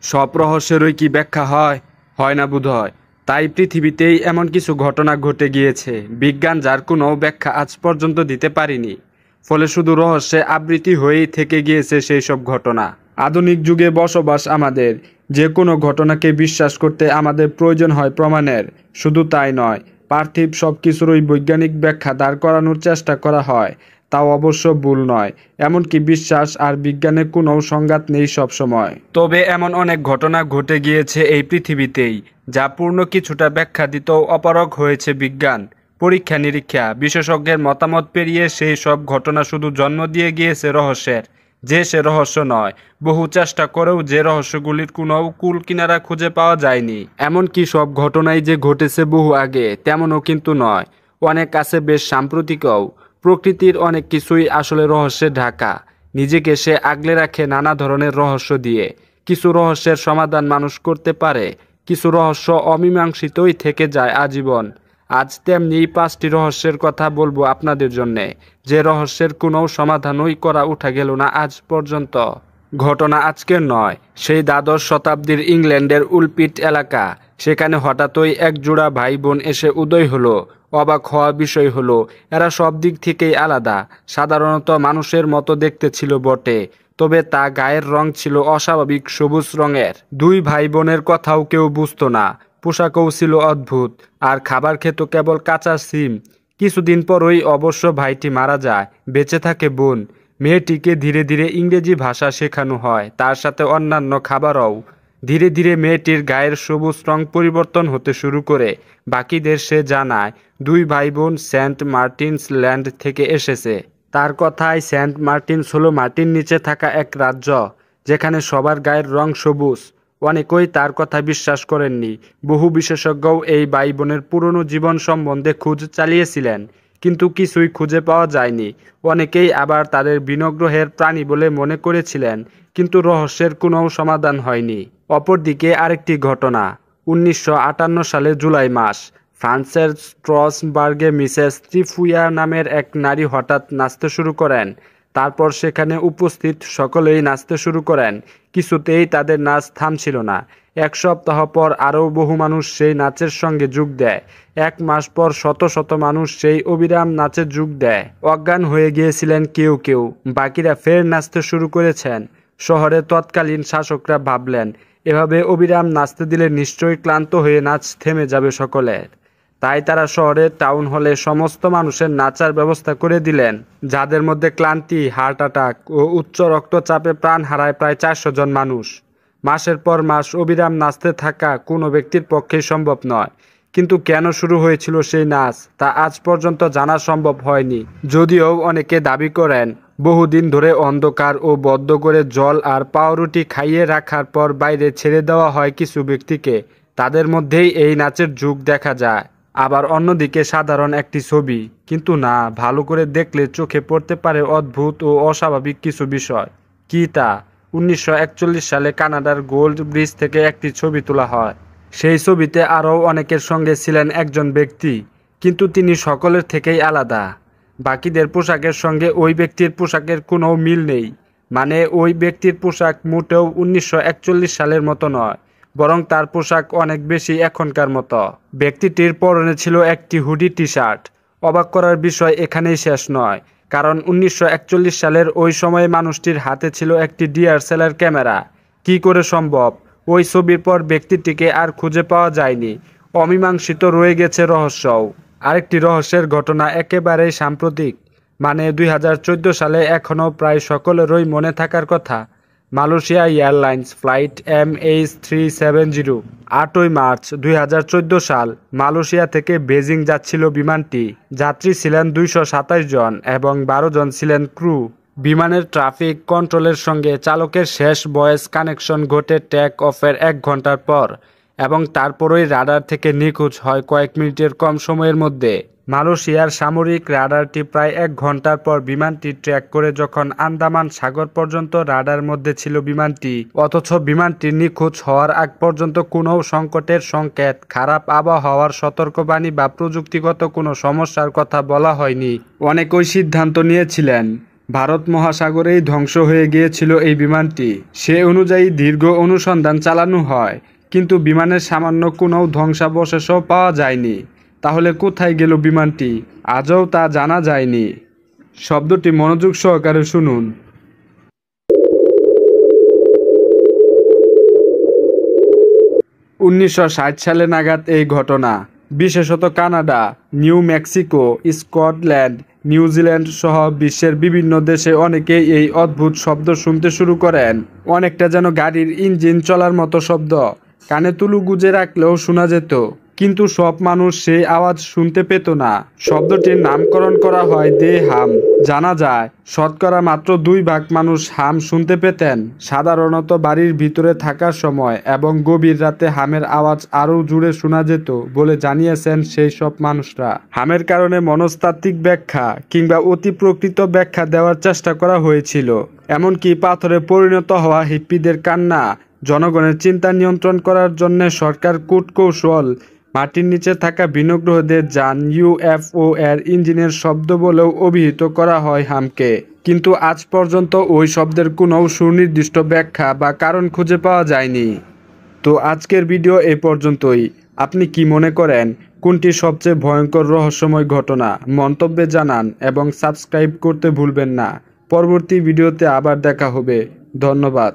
সব রহস্যেরই কি ব্যাখ্যা হয়? হয় না বোধহয়। তাই পৃথিবীতেই এমন কিছু ঘটনা ঘটে গিয়েছে বিজ্ঞান যার কোনো ব্যাখ্যা আজ পর্যন্ত দিতে পারেনি। ফলে শুধু রহস্যে আবৃত্তি হয়েই থেকে গিয়েছে সেই সব ঘটনা। আধুনিক যুগে বসবাস আমাদের, যে কোনো ঘটনাকে বিশ্বাস করতে আমাদের প্রয়োজন হয় প্রমাণের। শুধু তাই নয়, পার্থিব সব কিছুরই বৈজ্ঞানিক ব্যাখ্যা দাঁড় করানোর চেষ্টা করা হয়। তাও অবশ্য ভুল নয়। এমনকি বিশ্বাস আর বিজ্ঞানের কোনো সংঘাত নেই সবসময়। তবে এমন অনেক ঘটনা ঘটে গিয়েছে এই পৃথিবীতেই, যা পূর্ণ কিছুটা ব্যাখ্যা দিতেও অপারগ হয়েছে বিজ্ঞান। পরীক্ষা নিরীক্ষা, বিশেষজ্ঞের মতামত পেরিয়ে সেই সব ঘটনা শুধু জন্ম দিয়ে গিয়েছে রহস্যের, যে সে রহস্য নয়। বহু চেষ্টা করেও যে রহস্যগুলির কোনো কুল কিনারা খুঁজে পাওয়া যায়নি। এমনকি সব ঘটনাই যে ঘটেছে বহু আগে তেমনও কিন্তু নয়। অনেক আছে বেশ সাম্প্রতিকও। প্রকৃতির অনেক কিছুই আসলে রহস্যে ঢাকা। নিজেকে সে আগলে রাখে নানা ধরনের রহস্য দিয়ে। কিছু রহস্যের সমাধান মানুষ করতে পারে, কিছু রহস্য অমীমাংসিতই থেকে যায় আজীবন। আজ তেমনি 5টি রহস্যের কথা বলবো আপনাদের জন্যে, যে রহস্যের কোনো সমাধানই করা উঠা গেল না আজ পর্যন্ত। ঘটনা আজকের নয়, সেই দ্বাদশ শতাব্দীর ইংল্যান্ডের উলপিট এলাকা। সেখানে হঠাৎই এক জোড়া ভাই বোন এসে উদয় হলো। অবাক হওয়া বিষয় হলো, এরা সব দিক থেকেই আলাদা। সাধারণত মানুষের মতো দেখতে ছিল বটে, তবে তা গায়ের রং ছিল অস্বাভাবিক সবুজ রঙের। দুই ভাই বোনের কথাও কেউ বুঝতো না। পোশাকও ছিল অদ্ভুত, আর খাবার খেত কেবল কাঁচা সিম। কিছুদিন পরই অবশ্য ভাইটি মারা যায়, বেঁচে থাকে বোন। মেয়েটিকে ধীরে ধীরে ইংরেজি ভাষা শেখানো হয়, তার সাথে অন্যান্য খাবারও। ধীরে ধীরে মেয়েটির গায়ের সবুজ রং পরিবর্তন হতে শুরু করে। বাকিদের সে জানায় দুই ভাই বোন সেন্ট মার্টিনস ল্যান্ড থেকে এসেছে। তার কথায় সেন্ট মার্টিনস হলো মাটির নিচে থাকা এক রাজ্য, যেখানে সবার গায়ের রং সবুজ। অনেকেই তার কথা বিশ্বাস করেননি। বহু বিশেষজ্ঞও এই ভাই বোনের পুরনো জীবন সম্বন্ধে খোঁজ চালিয়েছিলেন, কিন্তু কিছুই খুঁজে পাওয়া যায়নি। অনেকেই আবার তাদের ভিন্ন গ্রহের প্রাণী বলে মনে করেছিলেন, কিন্তু রহস্যের কোনো সমাধান হয়নি। অপরদিকে আরেকটি ঘটনা, 1958 সালে জুলাই মাস, ফ্রান্সের স্ট্রসবার্গে মিসেস ত্রিফুয়া নামের এক নারী হঠাৎ নাচতে শুরু করেন। তারপর সেখানে উপস্থিত সকলেই নাচতে শুরু করেন। কিছুতেই তাদের নাচ থামছিল না। এক সপ্তাহ পর আরও বহু মানুষ সেই নাচের সঙ্গে যোগ দেয়। 1 মাস পর শত শত মানুষ সেই অবিরাম নাচে যোগ দেয়। অজ্ঞান হয়ে গিয়েছিলেন কেউ কেউ, বাকিরা ফের নাচতে শুরু করেছেন। শহরের তৎকালীন শাসকরা ভাবলেন, এভাবে অবিরাম নাচতে দিলে নিশ্চয়ই ক্লান্ত হয়ে নাচ থেমে যাবে সকলের। তাই তারা শহরের টাউন হলে সমস্ত মানুষের নাচার ব্যবস্থা করে দিলেন। যাদের মধ্যে ক্লান্তি, হার্ট অ্যাটাক ও উচ্চ রক্তচাপে প্রাণ হারায় প্রায় 400 জন মানুষ। মাসের পর মাস অবিরাম নাচতে থাকা কোনো ব্যক্তির পক্ষেই সম্ভব নয়। কিন্তু কেন শুরু হয়েছিল সেই নাচ, তা আজ পর্যন্ত জানা সম্ভব হয়নি। যদিও অনেকে দাবি করেন, বহুদিন ধরে অন্ধকার ও বদ্ধ করে জল আর পাউরুটি খাইয়ে রাখার পর বাইরে ছেড়ে দেওয়া হয় কিছু ব্যক্তিকে। তাদের মধ্যেই এই নাচের যুগ দেখা যায়। আবার অন্যদিকে সাধারণ একটি ছবি, কিন্তু না, ভালো করে দেখলে চোখে পড়তে পারে অদ্ভুত ও অস্বাভাবিক কিছু বিষয়। কি তা? 1941 সালে কানাডার গোল্ড ব্রিজ থেকে একটি ছবি তোলা হয়। সেই ছবিতে আরও অনেকের সঙ্গে ছিলেন একজন ব্যক্তি, কিন্তু তিনি সকলের থেকেই আলাদা। বাকিদের পোশাকের সঙ্গে ওই ব্যক্তির পোশাকের কোনো মিল নেই। মানে ওই ব্যক্তির পোশাক মোটেও 1941 সালের মতো নয়, বরং তার পোশাক অনেক বেশি এখনকার মতো। ব্যক্তিটির পরনে ছিল একটি হুডি টি শার্ট। অবাক করার বিষয় এখানেই শেষ নয়, কারণ 1941 সালের ওই সময়ে মানুষটির হাতে ছিল একটি ডিএসএলআর ক্যামেরা। কি করে সম্ভব? ওই ছবির পর ব্যক্তিটিকে আর খুঁজে পাওয়া যায়নি। অমীমাংসিত রয়ে গেছে রহস্যও। আরেকটি রহস্যের ঘটনা একেবারেই সাম্প্রতিক, মানে 2014 সালে এখনও প্রায় সকলেরই মনে থাকার কথা। Malaysia Airlines flight MH370। 8ই মার্চ 2014 সাল মালয়েশিয়া থেকে বেজিং যাচ্ছিল বিমানটি। যাত্রী ছিলেন 227 জন এবং 12 জন ছিলেন ক্রু। বিমানের ট্রাফিক কন্ট্রোলের সঙ্গে চালকের শেষ ভয়েস কানেকশন ঘটে টেক অফের 1 ঘন্টার পর, এবং তারপরই রাডার থেকে নিখোঁজ হয় কয়েক মিনিটের কম সময়ের মধ্যে। মালয়েশিয়ার সামরিক রাডারটি প্রায় 1 ঘন্টার পর বিমানটি ট্র্যাক করে যখন আন্দামান সাগর পর্যন্ত রাডার মধ্যে ছিল বিমানটি, অথচ বিমানটির নিখোঁজ হওয়ার আগ পর্যন্ত কোনো সংকটের সংকেত, খারাপ আবহাওয়ার সতর্কবাণী বা প্রযুক্তিগত কোনো সমস্যার কথা বলা হয়নি। অনেকেই সিদ্ধান্ত নিয়েছিলেন ভারত মহাসাগরেই ধ্বংস হয়ে গিয়েছিল এই বিমানটি। সে অনুযায়ী দীর্ঘ অনুসন্ধান চালানো হয়, কিন্তু বিমানের সামান্য কোনো ধ্বংসাবশেষও পাওয়া যায়নি। তাহলে কোথায় গেল বিমানটি? আজও তা জানা যায়নি। শব্দটি মনোযোগ সহকারে শুনুন। 1960 সালে নাগাদ এই ঘটনা। বিশেষত Canada, new Mexico, Scotland, New Zealand সহ বিশ্বের বিভিন্ন দেশে অনেকেই এই অদ্ভুত শব্দ শুনতে শুরু করেন। অনেকটা যেন গাড়ির ইঞ্জিন চলার মতো শব্দ। কানে তুলু গুজে রাখলেও শোনা যেত, কিন্তু সব মানুষ সেই আওয়াজ শুনতে পেত না। শব্দটির নামকরণ করা হয় দে হাম। জানা যায় শতকরা মাত্র 2 ভাগ মানুষ হাম শুনতে পেতেন, সাধারণত বাড়ির ভিতরে থাকার সময়, এবং গভীর রাতে হামের আওয়াজ আরও জোরে শোনা যেত বলে জানিয়েছেন সেই সব মানুষরা। হামের কারণে মনস্তাত্ত্বিক ব্যাখ্যা কিংবা অতি প্রকৃত ব্যাখ্যা দেওয়ার চেষ্টা করা হয়েছিল। এমনকি পাথরে পরিণত হওয়া হিপ্পিদের কান্না, জনগণের চিন্তা নিয়ন্ত্রণ করার জন্য সরকার কূটকৌশল, মাটির নিচে থাকা ভিন্ন গ্রহদের যান ইউএফও এর ইঞ্জিনের শব্দ বলেও অভিহিত করা হয় হামকে। কিন্তু আজ পর্যন্ত ওই শব্দের কোনো সুনির্দিষ্ট ব্যাখ্যা বা কারণ খুঁজে পাওয়া যায়নি। তো আজকের ভিডিও এই পর্যন্তই। আপনি কি মনে করেন কোনটি সবচেয়ে ভয়ঙ্কর রহস্যময় ঘটনা? মন্তব্যে জানান এবং সাবস্ক্রাইব করতে ভুলবেন না। পরবর্তী ভিডিওতে আবার দেখা হবে। ধন্যবাদ।